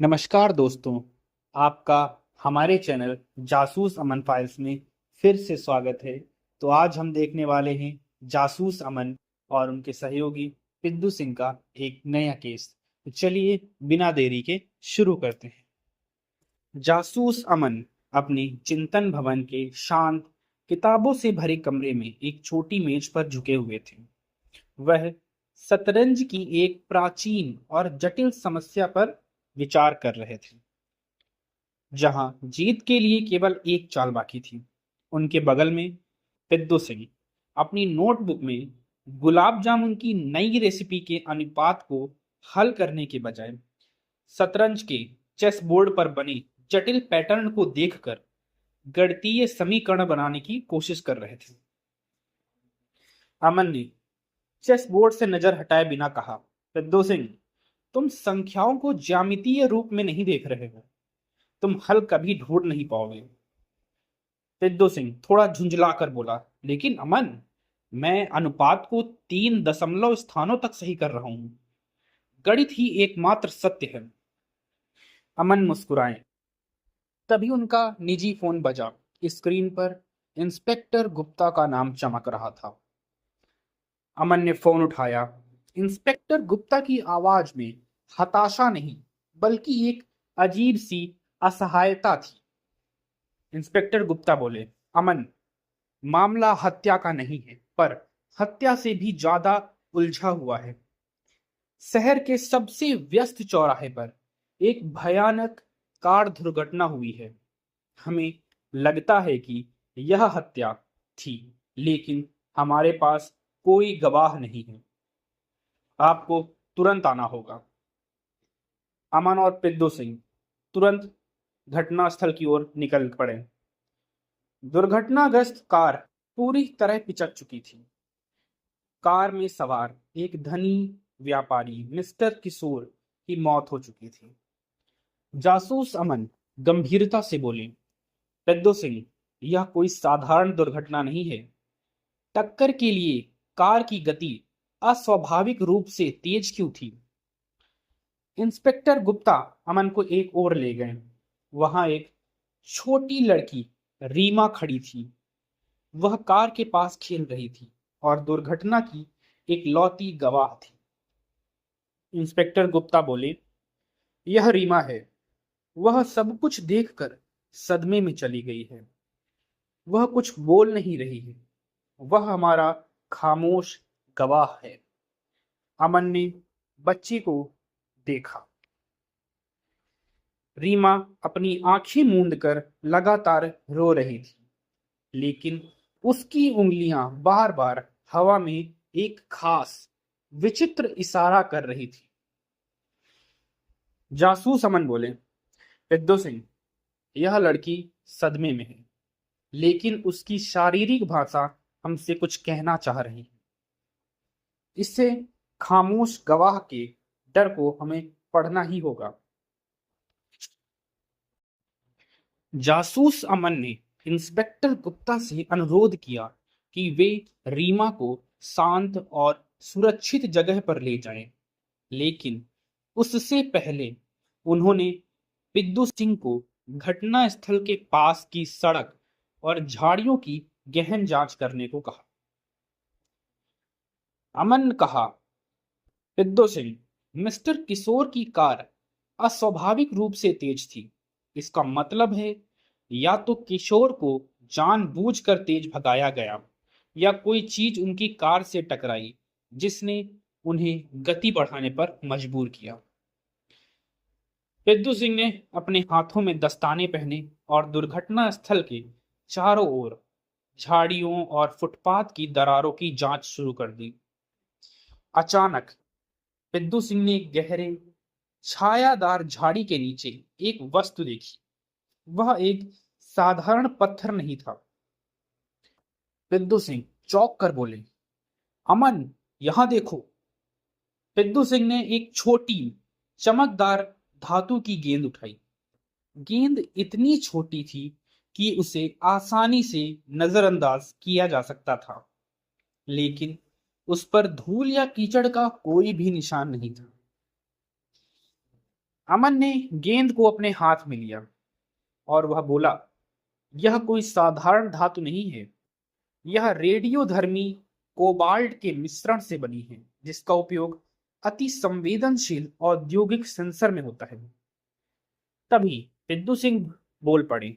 नमस्कार दोस्तों, आपका हमारे चैनल जासूस अमन फाइल्स में फिर से स्वागत है। तो आज हम देखने वाले हैं जासूस अमन और उनके सहयोगी पिद्दू सिंह का एक नया केस। तो चलिए बिना देरी के शुरू करते हैं। जासूस अमन अपने चिंतन भवन के शांत किताबों से भरे कमरे में एक छोटी मेज पर झुके हुए थे। वह शतरंज की एक प्राचीन और जटिल समस्या पर विचार कर रहे थे, जहां जीत के लिए केवल एक चाल बाकी थी। उनके बगल में पिद्दू सिंह अपनी नोटबुक में गुलाब जामुन की नई रेसिपी के अनुपात को हल करने के बजाय शतरंज के चेस बोर्ड पर बने जटिल पैटर्न को देखकर गणितीय समीकरण बनाने की कोशिश कर रहे थे। अमन ने चेस बोर्ड से नजर हटाए बिना कहा, पिद्दू सिंह, तुम संख्याओं को ज्यामितीय रूप में नहीं देख रहे हो। तुम हल कभी ढूंढ नहीं पाओगे। सिद्धू सिंह थोड़ा झुंझला कर बोला, लेकिन अमन, मैं अनुपात को 3 दशमलव स्थानों तक सही कर रहा हूं। गणित ही एकमात्र सत्य है। अमन मुस्कुराए। तभी उनका निजी फोन बजा। स्क्रीन पर इंस्पेक्टर गुप्ता का नाम चमक रहा था। अमन ने फोन उठाया। इंस्पेक्टर गुप्ता की आवाज में हताशा नहीं, बल्कि एक अजीब सी असहायता थी। इंस्पेक्टर गुप्ता बोले, अमन, मामला हत्या का नहीं है, पर हत्या से भी ज्यादा उलझा हुआ है। शहर के सबसे व्यस्त चौराहे पर एक भयानक कार दुर्घटना हुई है। हमें लगता है कि यह हत्या थी, लेकिन हमारे पास कोई गवाह नहीं है। आपको तुरंत आना होगा। अमन और पिद्दू सिंह तुरंत घटनास्थल की ओर निकल पड़े। दुर्घटनाग्रस्त कार पूरी तरह पिचक चुकी थी। कार में सवार एक धनी व्यापारी मिस्टर किशोर की मौत हो चुकी थी। जासूस अमन गंभीरता से बोले, पेद्दो सिंह, यह कोई साधारण दुर्घटना नहीं है। टक्कर के लिए कार की गति अस्वाभाविक रूप से तेज क्यों थी? इंस्पेक्टर गुप्ता अमन को एक ओर ले गए। वहां एक छोटी लड़की रीमा खड़ी थी। वह कार के पास खेल रही थी और दुर्घटना की एक लौती गवाह थी। इंस्पेक्टर गुप्ता बोले, यह रीमा है। वह सब कुछ देखकर सदमे में चली गई है। वह कुछ बोल नहीं रही है। वह हमारा खामोश गवाह है। अमन ने बच्ची को देखा। रीमा अपनी आंखें मूंद कर लगातार रो रही थी, लेकिन उसकी उंगलियां बार बार हवा में एक खास विचित्र इशारा कर रही थी। जासूस अमन बोले, पिद्दू सिंह, यह लड़की सदमे में है, लेकिन उसकी शारीरिक भाषा हमसे कुछ कहना चाह रही है। इससे खामोश गवाह के डर को हमें पढ़ना ही होगा। जासूस अमन ने इंस्पेक्टर गुप्ता से अनुरोध किया कि वे रीमा को शांत और सुरक्षित जगह पर ले जाएं, लेकिन उससे पहले उन्होंने पिद्दू सिंह को घटनास्थल के पास की सड़क और झाड़ियों की गहन जांच करने को कहा। अमन ने कहा, पिद्दू सिंह, मिस्टर किशोर की कार अस्वाभाविक रूप से तेज थी। इसका मतलब है या तो किशोर को जानबूझकर तेज भगाया गया, या कोई चीज उनकी कार से टकराई जिसने उन्हें गति बढ़ाने पर मजबूर किया। पिद्दू सिंह ने अपने हाथों में दस्ताने पहने और दुर्घटना स्थल के चारों ओर झाड़ियों और फुटपाथ की दरारों की जांच शुरू कर दी। अचानक पिद्दू सिंह ने गहरे छायादार झाड़ी के नीचे एक वस्तु देखी। वह एक साधारण पत्थर नहीं था। पिद्दू सिंह चौंक कर बोले, अमन, यहां देखो। पिद्दू सिंह ने एक छोटी चमकदार धातु की गेंद उठाई। गेंद इतनी छोटी थी कि उसे आसानी से नजरअंदाज किया जा सकता था, लेकिन उस पर धूल या कीचड़ का कोई भी निशान नहीं था। अमन ने गेंद को अपने हाथ में लिया और वह बोला, यह कोई साधारण धातु नहीं है। यह रेडियोधर्मी कोबाल्ट के मिश्रण से बनी है, जिसका उपयोग अति संवेदनशील औद्योगिक सेंसर में होता है। तभी बिंदु सिंह बोल पड़े,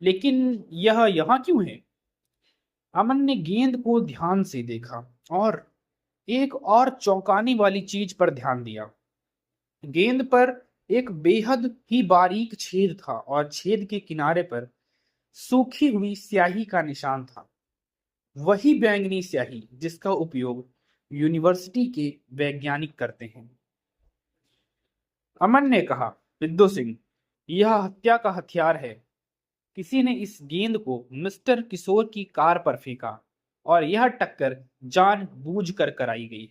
लेकिन यह यहाँ क्यों है? अमन ने गेंद को ध्यान से देखा और एक और चौंकाने वाली चीज पर ध्यान दिया। गेंद पर एक बेहद ही बारीक छेद था और छेद के किनारे पर सूखी हुई स्याही का निशान था। वही बैंगनी स्याही जिसका उपयोग यूनिवर्सिटी के वैज्ञानिक करते हैं। अमन ने कहा, बिंदु सिंह, यह हत्या का हथियार है। किसी ने इस गेंद को मिस्टर किशोर की कार पर फेंका और यह टक्कर जानबूझकर कराई गई।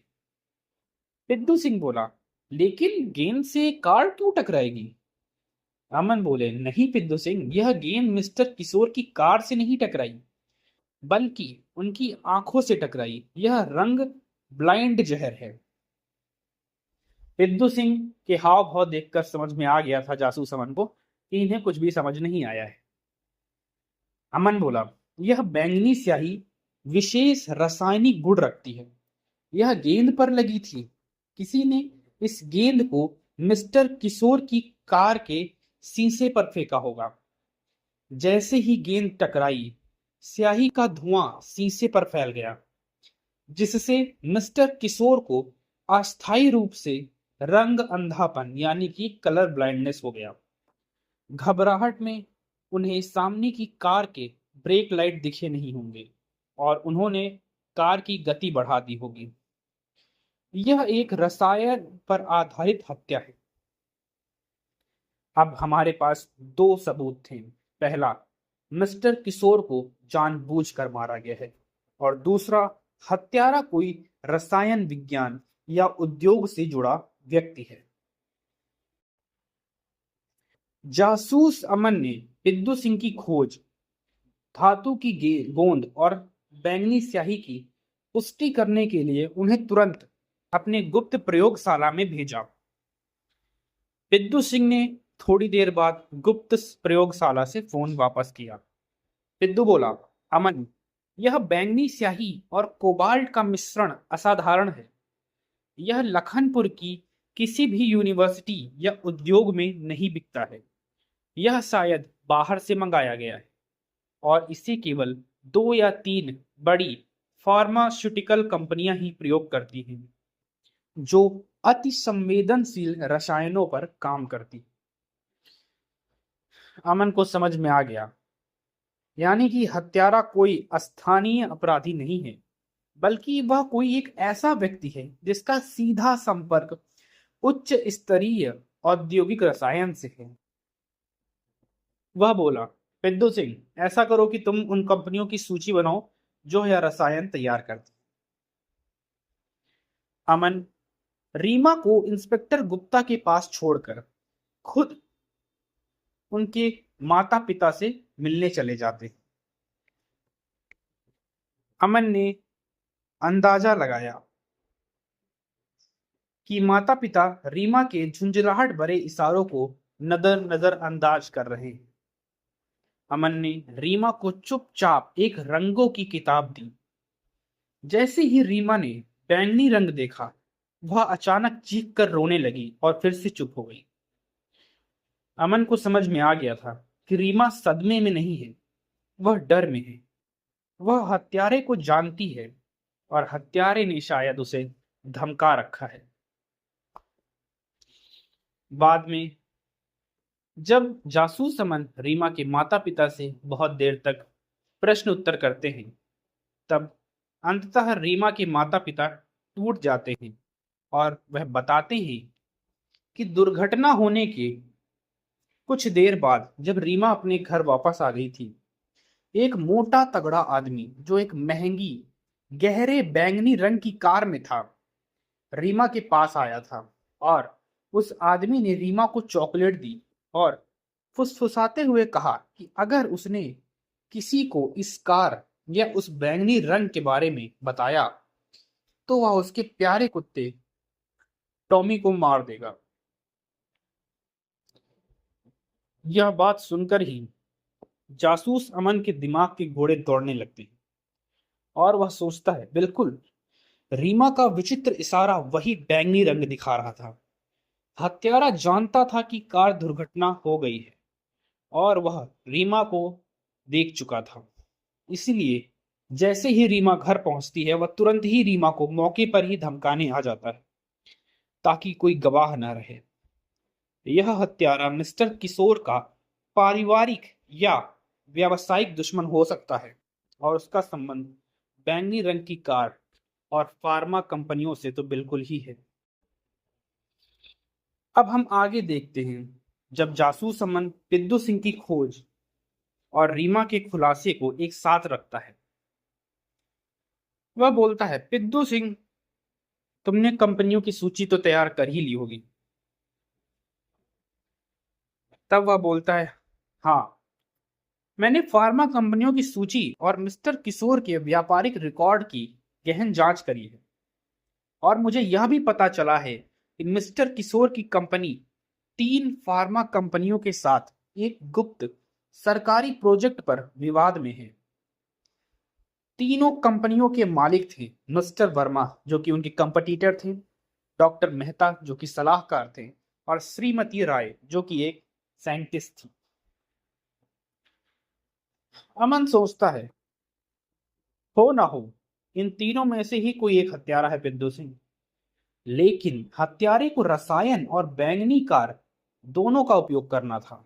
बिंदु सिंह बोला, लेकिन गेंद से कार क्यों टकराएगी? अमन बोले, नहीं बिंदु सिंह, यह गेंद मिस्टर किशोर की कार से नहीं टकराई, बल्कि उनकी आंखों से टकराई। यह रंग ब्लाइंड जहर है। बिंदु सिंह के हाव भाव देखकर समझ में आ गया था जासूस अमन को कि इन्हें कुछ भी समझ नहीं आया है। अमन बोला, यह बैंगनी स्याही विशेष रासायनिक गुण रखती है। यह गेंद पर लगी थी। किसी ने इस गेंद को मिस्टर किशोर की कार के शीशे पर फेंका होगा। जैसे ही गेंद टकराई, स्याही का धुआं शीशे पर फैल गया, जिससे मिस्टर किशोर को अस्थायी रूप से रंग अंधापन यानी कि कलर ब्लाइंडनेस हो गया। घबराहट में उन्हें सामने की कार के ब्रेक लाइट दिखे नहीं होंगे और उन्होंने कार की गति बढ़ा दी होगी। यह एक रसायन पर आधारित हत्या है। अब हमारे पास दो सबूत थे। पहला, मिस्टर किशोर को जानबूझकर मारा गया है और दूसरा, हत्यारा कोई रसायन विज्ञान या उद्योग से जुड़ा व्यक्ति है। जासूस अमन ने बिंदु सिंह की खोज, धातु की गोंद और बैंगनी स्याही की पुष्टि करने के लिए उन्हें तुरंत अपने गुप्त प्रयोगशाला में भेजा। बिंदु सिंह ने थोड़ी देर बाद गुप्त प्रयोगशाला से फोन वापस किया। बिंदु बोला, अमन, यह बैंगनी स्याही और कोबाल्ट का मिश्रण असाधारण है। यह लखनपुर की किसी भी यूनिवर्सिटी या उद्योग में नहीं बिकता है। यह शायद बाहर से मंगाया गया है और इसे केवल 2 या 3 बड़ी फार्मास्यूटिकल कंपनियां ही प्रयोग करती हैं, जो अति संवेदनशील रसायनों पर काम करती। अमन को समझ में आ गया, यानी कि हत्यारा कोई स्थानीय अपराधी नहीं है, बल्कि वह कोई एक ऐसा व्यक्ति है जिसका सीधा संपर्क उच्च स्तरीय औद्योगिक रसायन से है। वह बोला, बिंदु सिंह, ऐसा करो कि तुम उन कंपनियों की सूची बनाओ जो यह रसायन तैयार करती। अमन रीमा को इंस्पेक्टर गुप्ता के पास छोड़कर खुद उनके माता पिता से मिलने चले जाते। अमन ने अंदाजा लगाया कि माता पिता रीमा के झुंझलाहट भरे इशारों को नजरअंदाज कर रहे हैं। अमन ने रीमा को चुपचाप एक रंगों की किताब दी। जैसे ही रीमा ने बैंगनी रंग देखा, वह अचानक चीख कर रोने लगी और फिर से चुप हो गई। अमन को समझ में आ गया था कि रीमा सदमे में नहीं है, वह डर में है। वह हत्यारे को जानती है और हत्यारे ने शायद उसे धमका रखा है। बाद में जब जासूस अमन रीमा के माता पिता से बहुत देर तक प्रश्न उत्तर करते हैं, तब अंततः रीमा के माता पिता टूट जाते हैं और वह बताते हैं कि दुर्घटना होने के कुछ देर बाद जब रीमा अपने घर वापस आ गई थी, एक मोटा तगड़ा आदमी जो एक महंगी गहरे बैंगनी रंग की कार में था, रीमा के पास आया था और उस आदमी ने रीमा को चॉकलेट दी और फुसफुसाते हुए कहा कि अगर उसने किसी को इस कार या उस बैंगनी रंग के बारे में बताया तो वह उसके प्यारे कुत्ते टॉमी को मार देगा। यह बात सुनकर ही जासूस अमन के दिमाग के घोड़े दौड़ने लगते हैं और वह सोचता है, बिल्कुल रीमा का विचित्र इशारा वही बैंगनी रंग दिखा रहा था। हत्यारा जानता था कि कार दुर्घटना हो गई है और वह रीमा को देख चुका था। इसलिए जैसे ही रीमा घर पहुंचती है, वह तुरंत ही रीमा को मौके पर ही धमकाने आ जाता है ताकि कोई गवाह न रहे। यह हत्यारा मिस्टर किशोर का पारिवारिक या व्यावसायिक दुश्मन हो सकता है और उसका संबंध बैंगनी रंग की कार और फार्मा कंपनियों से तो बिल्कुल ही है। अब हम आगे देखते हैं। जब जासूस अमन पिद्दू सिंह की खोज और रीमा के खुलासे को एक साथ रखता है, वह बोलता है, पिद्दू सिंह, तुमने कंपनियों की सूची तो तैयार कर ही ली होगी। तब वह बोलता है, हाँ, मैंने फार्मा कंपनियों की सूची और मिस्टर किशोर के व्यापारिक रिकॉर्ड की गहन जांच करी है और मुझे यह भी पता चला है कि मिस्टर किशोर की कंपनी 3 फार्मा कंपनियों के साथ एक गुप्त सरकारी प्रोजेक्ट पर विवाद में है। तीनों कंपनियों के मालिक थे मिस्टर वर्मा, जो कि उनके कंपटीटर थे, डॉक्टर मेहता, जो कि सलाहकार थे, और श्रीमती राय, जो कि एक साइंटिस्ट थी। अमन सोचता है, हो ना हो, इन तीनों में से ही कोई एक हत्यारा है पिद्दू सिंह। लेकिन हत्यारे को रसायन और बैंगनी कार दोनों का उपयोग करना था।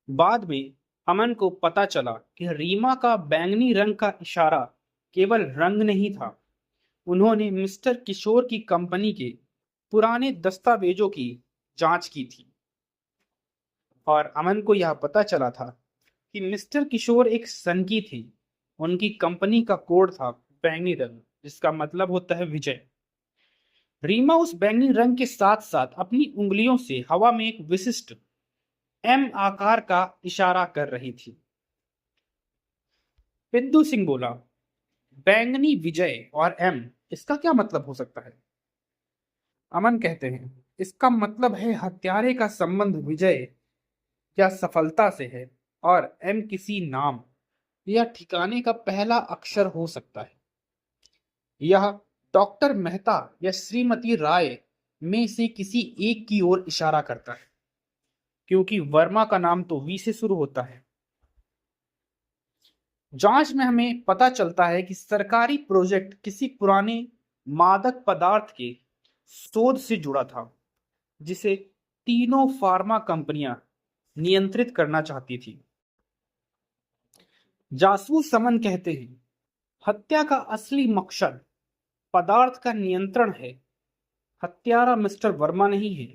बाद में अमन को पता चला कि रीमा का बैंगनी रंग का इशारा केवल रंग नहीं था। उन्होंने मिस्टर किशोर की कंपनी के पुराने दस्तावेजों की जांच की थी और अमन को यह पता चला था कि मिस्टर किशोर एक सनकी थे। उनकी कंपनी का कोड था बैंगनी रंग, जिसका मतलब होता है विजय। रीमा उस बैंगनी रंग के साथ साथ अपनी उंगलियों से हवा में एक विशिष्ट एम आकार का इशारा कर रही थी। पिद्दू सिंह बोला, बैंगनी विजय और एम, इसका क्या मतलब हो सकता है? अमन कहते हैं, इसका मतलब है हत्यारे का संबंध विजय या सफलता से है और एम किसी नाम या ठिकाने का पहला अक्षर हो सकता है। यह डॉक्टर मेहता या श्रीमती राय में से किसी एक की ओर इशारा करता है, क्योंकि वर्मा का नाम तो वी से शुरू होता है। जांच में हमें पता चलता है कि सरकारी प्रोजेक्ट किसी पुराने मादक पदार्थ के शोध से जुड़ा था, जिसे तीनों फार्मा कंपनियां नियंत्रित करना चाहती थी। जासूस समन कहते हैं, हत्या का असली मकसद पदार्थ का नियंत्रण है। हत्यारा मिस्टर वर्मा नहीं है,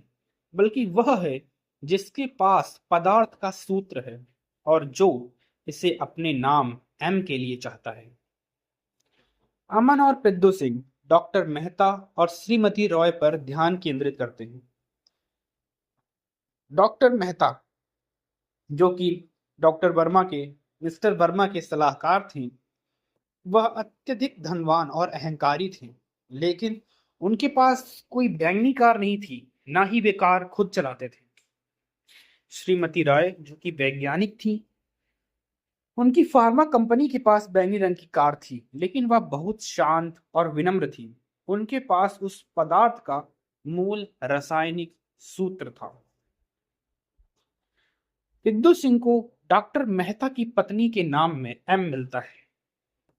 बल्कि वह है जिसके पास पदार्थ का सूत्र है और जो इसे अपने नाम एम के लिए चाहता है। अमन और पिद्दू सिंह डॉक्टर मेहता और श्रीमती रॉय पर ध्यान केंद्रित करते हैं। डॉक्टर मेहता, जो कि डॉक्टर वर्मा के मिस्टर वर्मा के सलाहकार थे, वह अत्यधिक धनवान और अहंकारी थे, लेकिन उनके पास कोई बैंगनी कार नहीं थी, ना ही वे कार खुद चलाते थे। श्रीमती राय, जो कि वैज्ञानिक थी, उनकी फार्मा कंपनी के पास बैंगनी रंग की कार थी, लेकिन वह बहुत शांत और विनम्र थी। उनके पास उस पदार्थ का मूल रासायनिक सूत्र था। पिद्दू सिंह को डॉक्टर मेहता की पत्नी के नाम में एम मिलता है,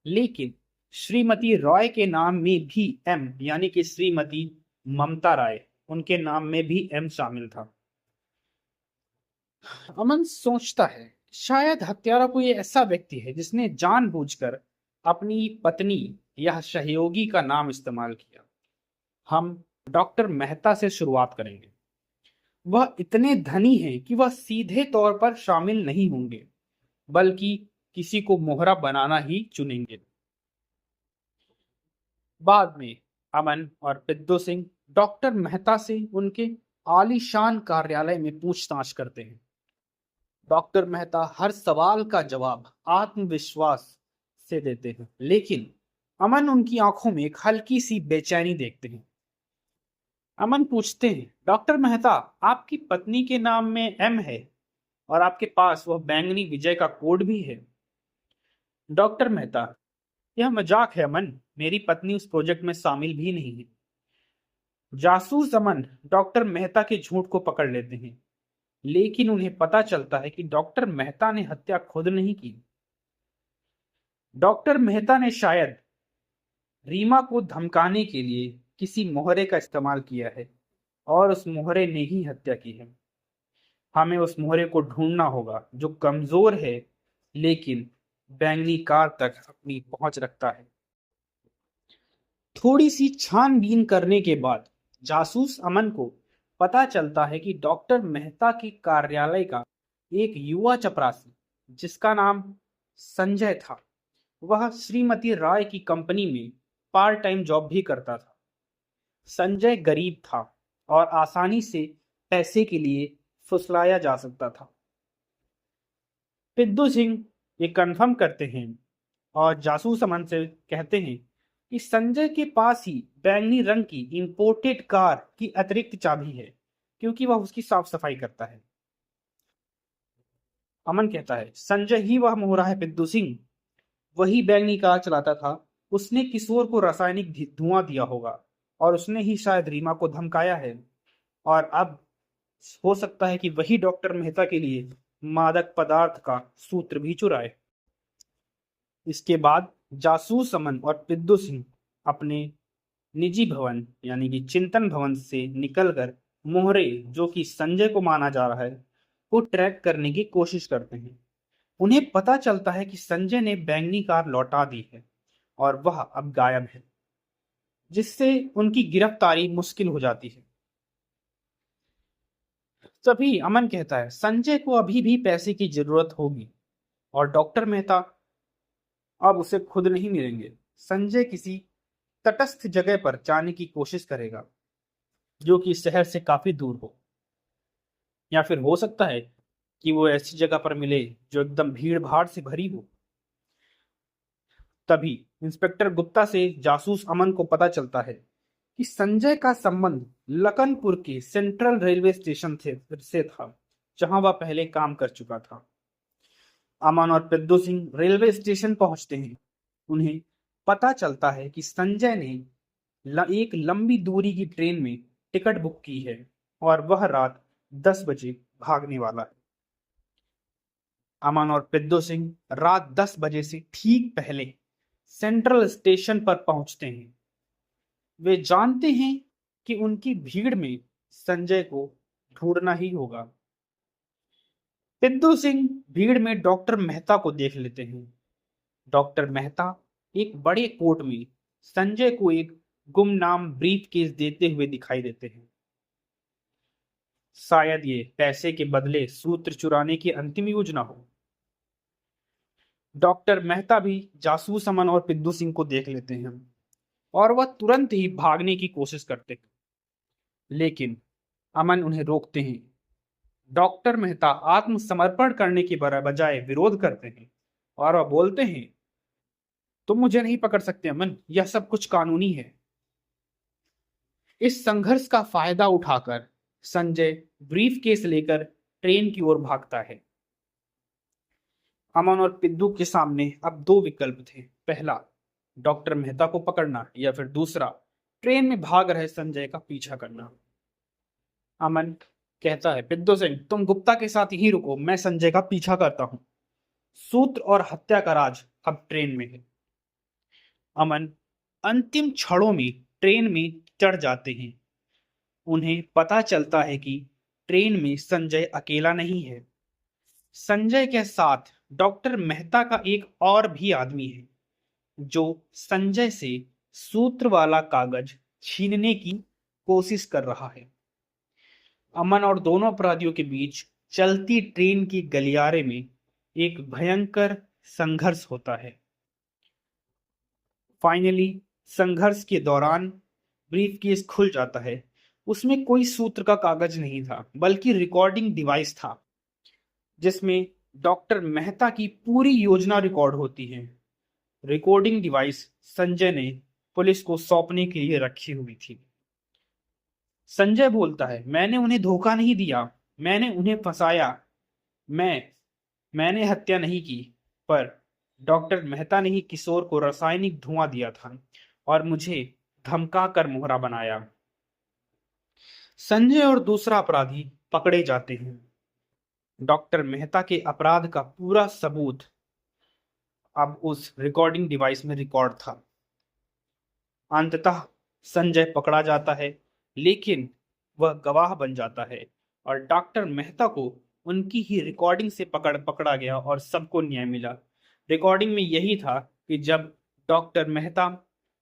लेकिन श्रीमती रॉय के नाम में भी एम, यानी कि श्रीमती ममता राय, उनके नाम में भी एम शामिल था। अमन सोचता है, शायद हत्यारा कोई ऐसा व्यक्ति है जिसने जानबूझकर अपनी पत्नी या सहयोगी का नाम इस्तेमाल किया। हम डॉक्टर मेहता से शुरुआत करेंगे। वह इतने धनी हैं कि वह सीधे तौर पर शामिल नहीं होंगे, बल्कि किसी को मोहरा बनाना ही चुनेंगे। बाद में अमन और पिद्दू सिंह डॉक्टर मेहता से उनके आलीशान कार्यालय में पूछताछ करते हैं। डॉक्टर मेहता हर सवाल का जवाब आत्मविश्वास से देते हैं, लेकिन अमन उनकी आंखों में एक हल्की सी बेचैनी देखते हैं। अमन पूछते हैं, डॉक्टर मेहता, आपकी पत्नी के नाम में एम है, और आपके पास वह बैंगनी विजय का कोड भी है। डॉक्टर मेहता, यह मजाक है अमन, मेरी पत्नी उस प्रोजेक्ट में शामिल भी नहीं है। जासूस अमन डॉक्टर मेहता के झूठ को पकड़ लेते हैं, लेकिन उन्हें पता चलता है कि डॉक्टर मेहता ने हत्या खुद नहीं की। डॉक्टर मेहता ने शायद रीमा को धमकाने के लिए किसी मोहरे का इस्तेमाल किया है और उस मोहरे ने ही हत्या की है। हमें उस मोहरे को ढूंढना होगा जो कमजोर है लेकिन बैंगनी कार तक अपनी पहुंच रखता है। थोड़ी सी छानबीन करने के बाद जासूस अमन को पता चलता है कि डॉक्टर मेहता के कार्यालय का एक युवा चपरासी जिसका नाम संजय था, वह श्रीमती राय की कंपनी में पार्ट टाइम जॉब भी करता था। संजय गरीब था और आसानी से पैसे के लिए फुसलाया जा सकता था। पिद्दू सिंह ये कन्फर्म करते हैं और जासूस अमन से कहते हैं कि संजय के पास ही बैंगनी रंग की इंपोर्टेड कार की अतिरिक्त चाबी है, क्योंकि वह उसकी साफ सफाई करता है। अमन कहता है, संजय ही वह मोहरा है पिद्दू सिंह, वही बैंगनी कार चलाता था। उसने किशोर को रासायनिक धुआं दिया होगा और उसने ही शायद रीमा को धमकाया है, और अब हो सकता है कि वही डॉक्टर मेहता के लिए मादक पदार्थ का सूत्र भी चुराए। इसके बाद जासूस अमन और पिद्दू सिंह अपने निजी भवन यानी कि चिंतन भवन से निकलकर मोहरे, जो कि संजय को माना जा रहा है, को ट्रैक करने की कोशिश करते हैं। उन्हें पता चलता है कि संजय ने बैंगनी कार लौटा दी है और वह अब गायब है, जिससे उनकी गिरफ्तारी मुश्किल हो जाती है। तभी अमन कहता है, संजय को अभी भी पैसे की जरूरत होगी और डॉक्टर मेहता अब उसे खुद नहीं मिलेंगे। संजय किसी तटस्थ जगह पर जाने की कोशिश करेगा जो कि शहर से काफी दूर हो, या फिर हो सकता है कि वो ऐसी जगह पर मिले जो एकदम भीड़ भाड़ से भरी हो। तभी इंस्पेक्टर गुप्ता से जासूस अमन को पता चलता है कि संजय का संबंध लखनपुर के सेंट्रल रेलवे स्टेशन से था, जहां वह पहले काम कर चुका था। अमन और पिद्दू सिंह रेलवे स्टेशन पहुंचते हैं। उन्हें पता चलता है कि संजय ने एक लंबी दूरी की ट्रेन में टिकट बुक की है और वह रात 10 बजे भागने वाला है। अमन और पिद्दू सिंह रात 10 बजे से ठीक पहले सेंट्रल स्टेशन पर पहुंचते हैं। वे जानते हैं कि उनकी भीड़ में संजय को ढूंढना ही होगा। पिद्दू सिंह भीड़ में डॉक्टर मेहता को देख लेते हैं। डॉक्टर मेहता एक बड़े कोट में संजय को एक गुमनाम ब्रीफ केस देते हुए दिखाई देते हैं। शायद ये पैसे के बदले सूत्र चुराने की अंतिम योजना हो। डॉक्टर मेहता भी जासूस अमन और पिद्दू सिंह को देख लेते हैं और वह तुरंत ही भागने की कोशिश करते हैं, लेकिन अमन उन्हें रोकते हैं। डॉक्टर मेहता आत्मसमर्पण करने की बजाय विरोध करते हैं और वह बोलते हैं, तुम मुझे नहीं पकड़ सकते अमन, यह सब कुछ कानूनी है। इस संघर्ष का फायदा उठाकर संजय ब्रीफ केस लेकर ट्रेन की ओर भागता है। अमन और पिद्दू के सामने अब दो विकल्प थे। पहला, डॉक्टर मेहता को पकड़ना, या फिर दूसरा, ट्रेन में भाग रहे संजय का पीछा करना। अमन कहता है, पिद्दू सिंह तुम गुप्ता के साथ यहीं रुको, मैं संजय का पीछा करता हूं। सूत्र और हत्या का राज अब ट्रेन में है। अमन अंतिम क्षणों में ट्रेन में चढ़ जाते हैं। उन्हें पता चलता है कि ट्रेन में संजय अकेला नहीं है। संजय के साथ डॉक्टर मेहता का एक और भी आदमी है जो संजय से सूत्र वाला कागज छीनने की कोशिश कर रहा है। अमन और दोनों अपराधियों के बीच चलती ट्रेन की गलियारे में एक भयंकर संघर्ष होता है। फाइनली संघर्ष के दौरान ब्रीफकेस खुल जाता है। उसमें कोई सूत्र का कागज नहीं था, बल्कि रिकॉर्डिंग डिवाइस था जिसमें डॉक्टर मेहता की पूरी योजना रिकॉर्ड होती है। रिकॉर्डिंग डिवाइस संजय ने पुलिस को सौंपने के लिए रखी हुई थी। संजय बोलता है, मैंने उन्हें धोखा नहीं दिया, मैंने उन्हें फंसाया। मैंने हत्या नहीं की, पर डॉक्टर मेहता ने ही किशोर को रासायनिक धुआं दिया था और मुझे धमका कर मोहरा बनाया। संजय और दूसरा अपराधी पकड़े जाते हैं। डॉक्टर मेहता के अपराध का पूरा सबूत अब उस रिकॉर्डिंग डिवाइस में रिकॉर्ड था। अंततः संजय पकड़ा जाता है, लेकिन वह गवाह बन जाता है और डॉक्टर मेहता को उनकी ही रिकॉर्डिंग से पकड़ा गया और सबको न्याय मिला। रिकॉर्डिंग में यही था कि जब डॉक्टर मेहता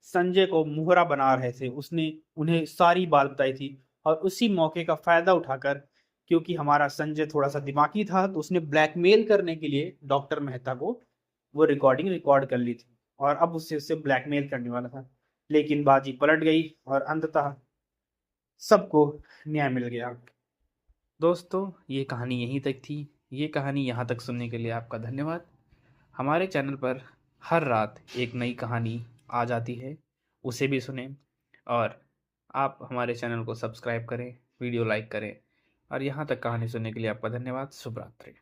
संजय को मुहरा बना रहे थे, उसने उन्हें सारी बात बताई थी और उसी मौके का फायदा उठाकर, क्योंकि हमारा संजय थोड़ा सा दिमागी था, तो उसने ब्लैकमेल करने के लिए डॉक्टर मेहता को वो रिकॉर्डिंग रिकॉर्ड कर ली थी और अब उससे ब्लैकमेल करने वाला था। लेकिन बाजी पलट गई और अंततः सबको न्याय मिल गया। दोस्तों, ये कहानी यहीं तक थी। ये कहानी यहाँ तक सुनने के लिए आपका धन्यवाद। हमारे चैनल पर हर रात एक नई कहानी आ जाती है, उसे भी सुनें और आप हमारे चैनल को सब्सक्राइब करें, वीडियो लाइक करें और यहाँ तक कहानी सुनने के लिए आपका धन्यवाद। शुभ रात्रि।